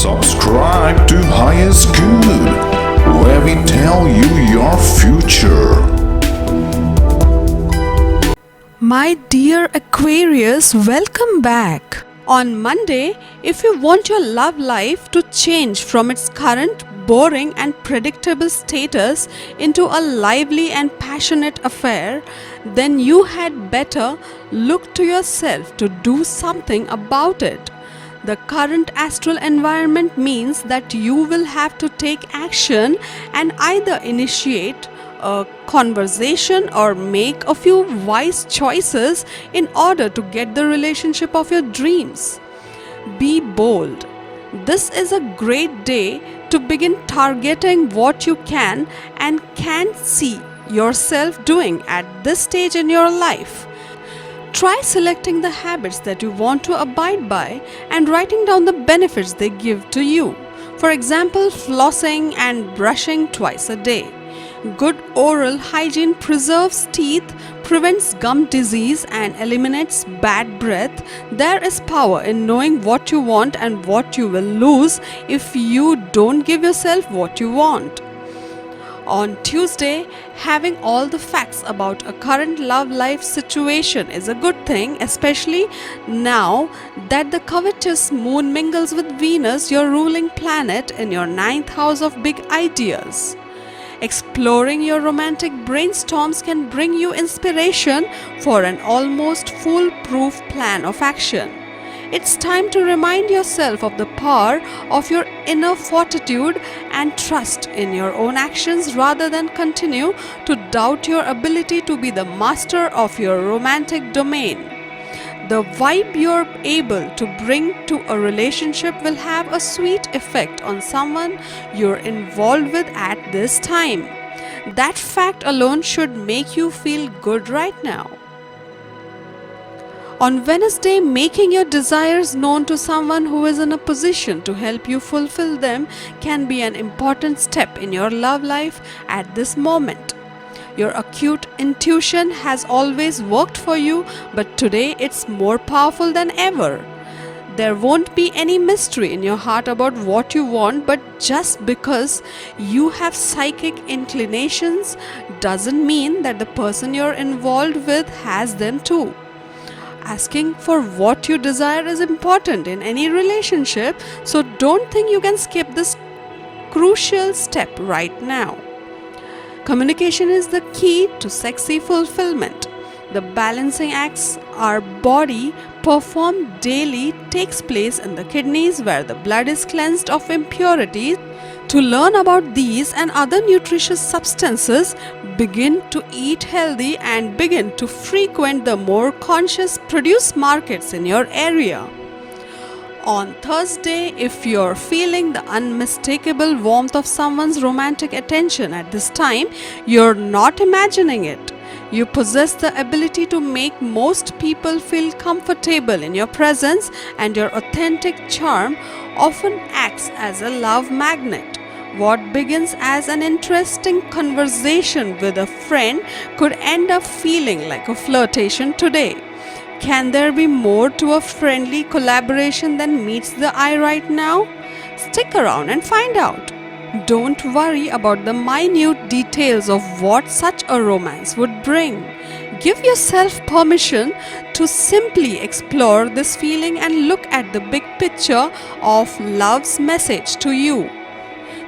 Subscribe to Highest Good, where we tell you your future. My dear Aquarius, welcome back. On Monday, if you want your love life to change from its current boring and predictable status into a lively and passionate affair, then you had better look to yourself to do something about it. The current astral environment means that you will have to take action and either initiate a conversation or make a few wise choices in order to get the relationship of your dreams. Be bold. This is a great day to begin targeting what you can and can't see yourself doing at this stage in your life. Try selecting the habits that you want to abide by and writing down the benefits they give to you. For example, flossing and brushing twice a day. Good oral hygiene preserves teeth, prevents gum disease, and eliminates bad breath. There is power in knowing what you want and what you will lose if you don't give yourself what you want. On Tuesday, having all the facts about a current love life situation is a good thing, especially now that the covetous moon mingles with Venus, your ruling planet, in your ninth house of big ideas. Exploring your romantic brainstorms can bring you inspiration for an almost foolproof plan of action. It's time to remind yourself of the power of your inner fortitude and trust in your own actions rather than continue to doubt your ability to be the master of your romantic domain. The vibe you're able to bring to a relationship will have a sweet effect on someone you're involved with at this time. That fact alone should make you feel good right now. On Wednesday, making your desires known to someone who is in a position to help you fulfill them can be an important step in your love life at this moment. Your acute intuition has always worked for you, but today it's more powerful than ever. There won't be any mystery in your heart about what you want, but just because you have psychic inclinations doesn't mean that the person you're involved with has them too. Asking for what you desire is important in any relationship, so don't think you can skip this crucial step right now. Communication is the key to sexy fulfillment. The balancing acts our body perform daily takes place in the kidneys, where the blood is cleansed of impurities. To learn about these and other nutritious substances, begin to eat healthy and begin to frequent the more conscious produce markets in your area. On Thursday, if you're feeling the unmistakable warmth of someone's romantic attention at this time, you're not imagining it. You possess the ability to make most people feel comfortable in your presence, and your authentic charm often acts as a love magnet. What begins as an interesting conversation with a friend could end up feeling like a flirtation today. Can there be more to a friendly collaboration than meets the eye right now? Stick around and find out. Don't worry about the minute details of what such a romance would bring. Give yourself permission to simply explore this feeling and look at the big picture of love's message to you.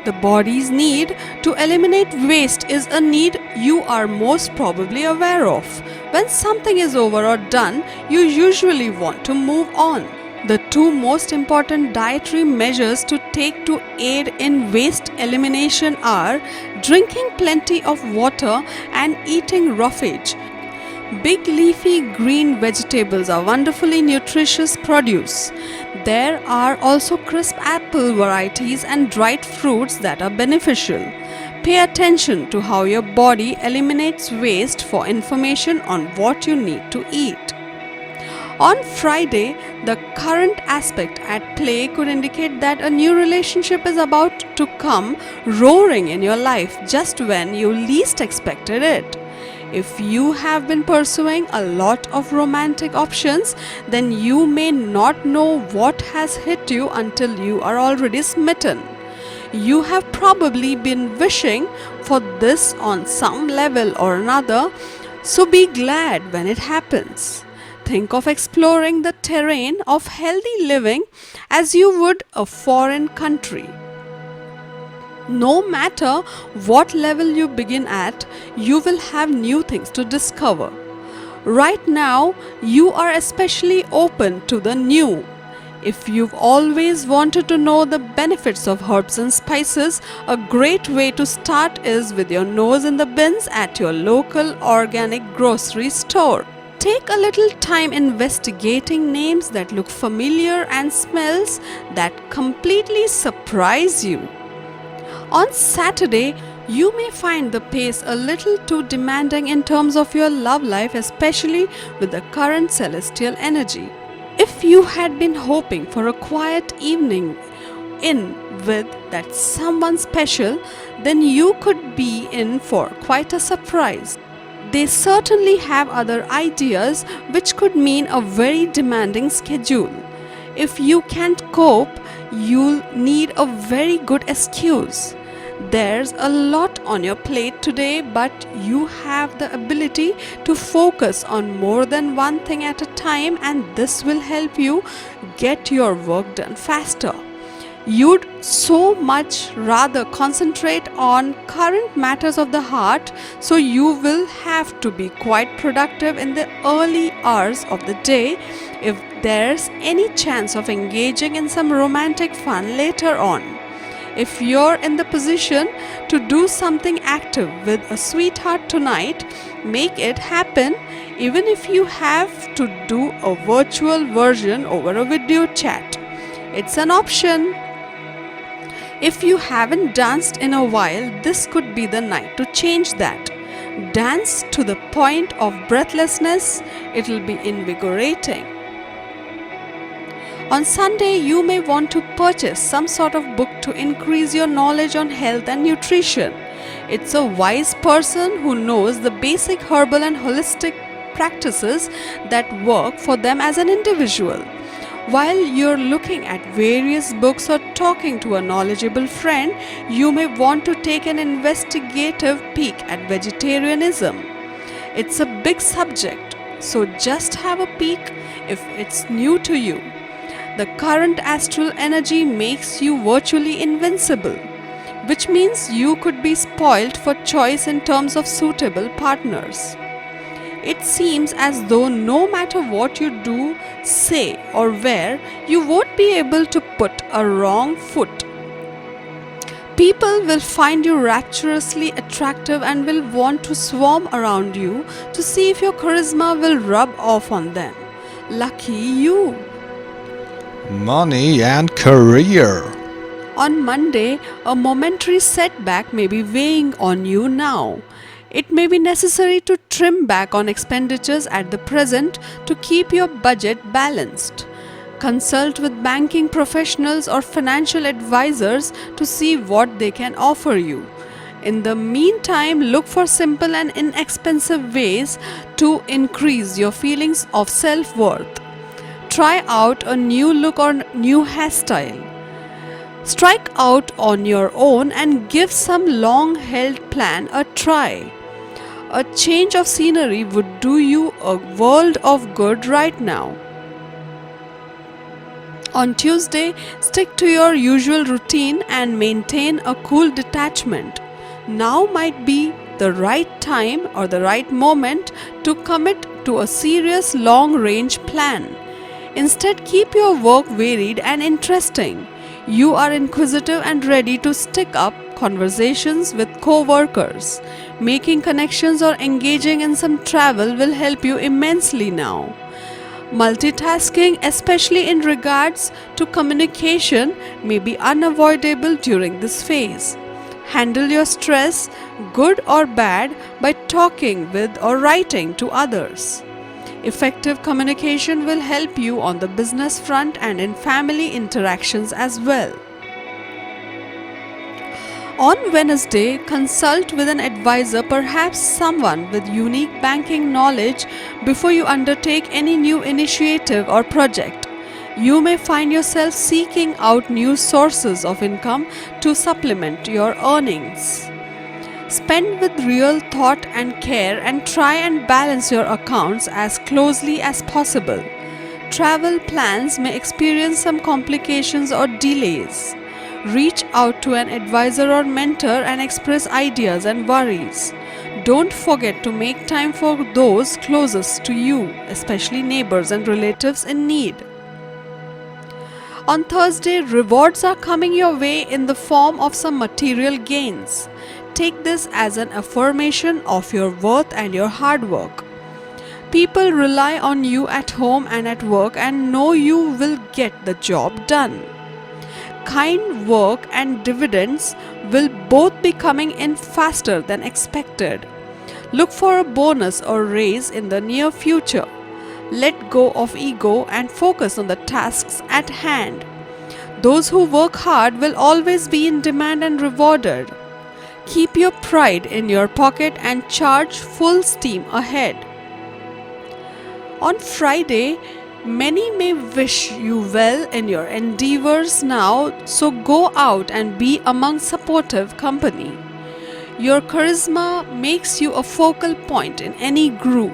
The body's need to eliminate waste is a need you are most probably aware of. When something is over or done, you usually want to move on. The two most important dietary measures to take to aid in waste elimination are drinking plenty of water and eating roughage. Big leafy green vegetables are wonderfully nutritious produce. There are also crisp apple varieties and dried fruits that are beneficial. Pay attention to how your body eliminates waste for information on what you need to eat. On Friday, the current aspect at play could indicate that a new relationship is about to come roaring in your life just when you least expected it. If you have been pursuing a lot of romantic options, then you may not know what has hit you until you are already smitten. You have probably been wishing for this on some level or another, so be glad when it happens. Think of exploring the terrain of healthy living as you would a foreign country. No matter what level you begin at, you will have new things to discover. Right now, you are especially open to the new. If you've always wanted to know the benefits of herbs and spices, a great way to start is with your nose in the bins at your local organic grocery store. Take a little time investigating names that look familiar and smells that completely surprise you. On Saturday, you may find the pace a little too demanding in terms of your love life, especially with the current celestial energy. If you had been hoping for a quiet evening in with that someone special, then you could be in for quite a surprise. They certainly have other ideas, which could mean a very demanding schedule. If you can't cope, you'll need a very good excuse. There's a lot on your plate today, but you have the ability to focus on more than one thing at a time, and this will help you get your work done faster. You'd so much rather concentrate on current matters of the heart, so you will have to be quite productive in the early hours of the day if there's any chance of engaging in some romantic fun later on. If you're in the position to do something active with a sweetheart tonight, make it happen, even if you have to do a virtual version over a video chat. It's an option. If you haven't danced in a while, this could be the night to change that. Dance to the point of breathlessness, it'll be invigorating. On Sunday, you may want to purchase some sort of book to increase your knowledge on health and nutrition. It's a wise person who knows the basic herbal and holistic practices that work for them as an individual. While you're looking at various books or talking to a knowledgeable friend, you may want to take an investigative peek at vegetarianism. It's a big subject, so just have a peek if it's new to you. The current astral energy makes you virtually invincible, which means you could be spoilt for choice in terms of suitable partners. It seems as though no matter what you do, say, or wear, you won't be able to put a wrong foot. People will find you rapturously attractive and will want to swarm around you to see if your charisma will rub off on them. Lucky you! Money and career. On Monday, a momentary setback may be weighing on you now. It may be necessary to trim back on expenditures at the present to keep your budget balanced. Consult with banking professionals or financial advisors to see what they can offer you. In the meantime, look for simple and inexpensive ways to increase your feelings of self-worth. Try out a new look or new hairstyle. Strike out on your own and give some long-held plan a try. A change of scenery would do you a world of good right now. On Tuesday, stick to your usual routine and maintain a cool detachment. Now might be the right time or the right moment to commit to a serious long-range plan. Instead, keep your work varied and interesting. You are inquisitive and ready to stick up conversations with co-workers. Making connections or engaging in some travel will help you immensely now. Multitasking, especially in regards to communication, may be unavoidable during this phase. Handle your stress, good or bad, by talking with or writing to others. Effective communication will help you on the business front and in family interactions as well. On Wednesday, consult with an advisor, perhaps someone with unique banking knowledge, before you undertake any new initiative or project. You may find yourself seeking out new sources of income to supplement your earnings. Spend with real thought and care and try and balance your accounts as closely as possible. Travel plans may experience some complications or delays. Reach out to an advisor or mentor and express ideas and worries. Don't forget to make time for those closest to you, especially neighbors and relatives in need. On Thursday, rewards are coming your way in the form of some material gains. Take this as an affirmation of your worth and your hard work. People rely on you at home and at work and know you will get the job done. Kind work and dividends will both be coming in faster than expected. Look for a bonus or raise in the near future. Let go of ego and focus on the tasks at hand. Those who work hard will always be in demand and rewarded. Keep your pride in your pocket and charge full steam ahead. On Friday, many may wish you well in your endeavors now, so go out and be among supportive company. Your charisma makes you a focal point in any group.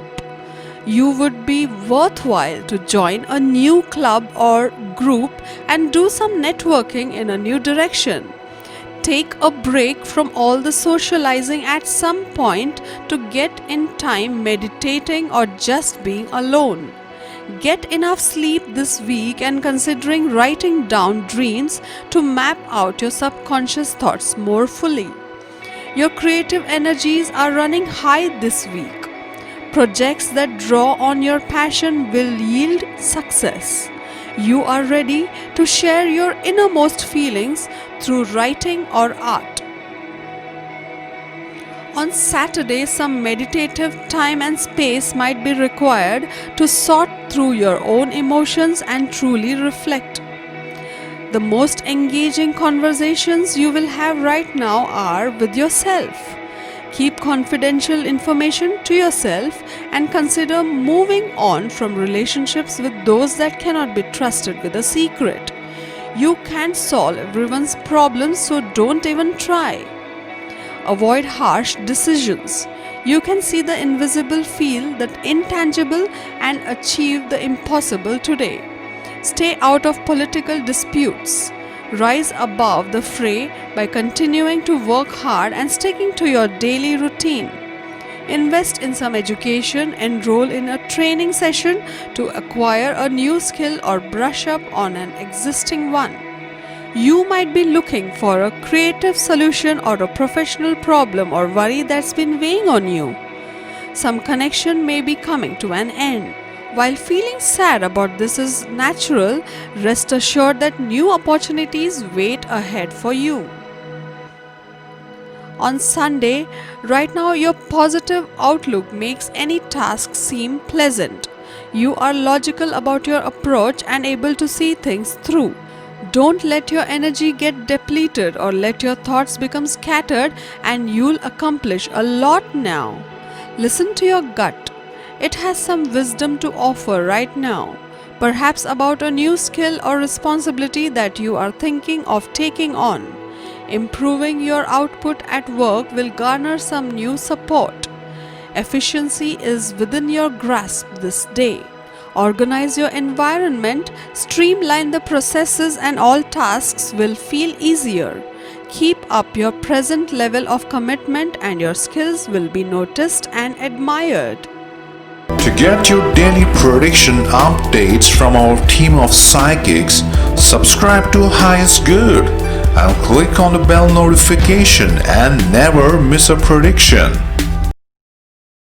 You would be worthwhile to join a new club or group and do some networking in a new direction. Take a break from all the socializing at some point to get in time meditating or just being alone. Get enough sleep this week and considering writing down dreams to map out your subconscious thoughts more fully. Your creative energies are running high this week. Projects that draw on your passion will yield success. You are ready to share your innermost feelings through writing or art. On Saturday, some meditative time and space might be required to sort through your own emotions and truly reflect. The most engaging conversations you will have right now are with yourself. Keep confidential information to yourself and consider moving on from relationships with those that cannot be trusted with a secret. You can't solve everyone's problems, so don't even try. Avoid harsh decisions. You can see the invisible, feel the intangible, and achieve the impossible today. Stay out of political disputes. Rise above the fray by continuing to work hard and sticking to your daily routine. Invest in some education, enroll in a training session to acquire a new skill or brush up on an existing one. You might be looking for a creative solution or a professional problem or worry that's been weighing on you. Some connection may be coming to an end. While feeling sad about this is natural, rest assured that new opportunities wait ahead for you. On Sunday, right now your positive outlook makes any task seem pleasant. You are logical about your approach and able to see things through. Don't let your energy get depleted or let your thoughts become scattered, and you'll accomplish a lot now. Listen to your gut. It has some wisdom to offer right now, perhaps about a new skill or responsibility that you are thinking of taking on. Improving your output at work will garner some new support. Efficiency is within your grasp this day. Organize your environment, streamline the processes, and all tasks will feel easier. Keep up your present level of commitment and your skills will be noticed and admired. To get your daily prediction updates from our team of psychics, subscribe to Highest Good and click on the bell notification and never miss a prediction.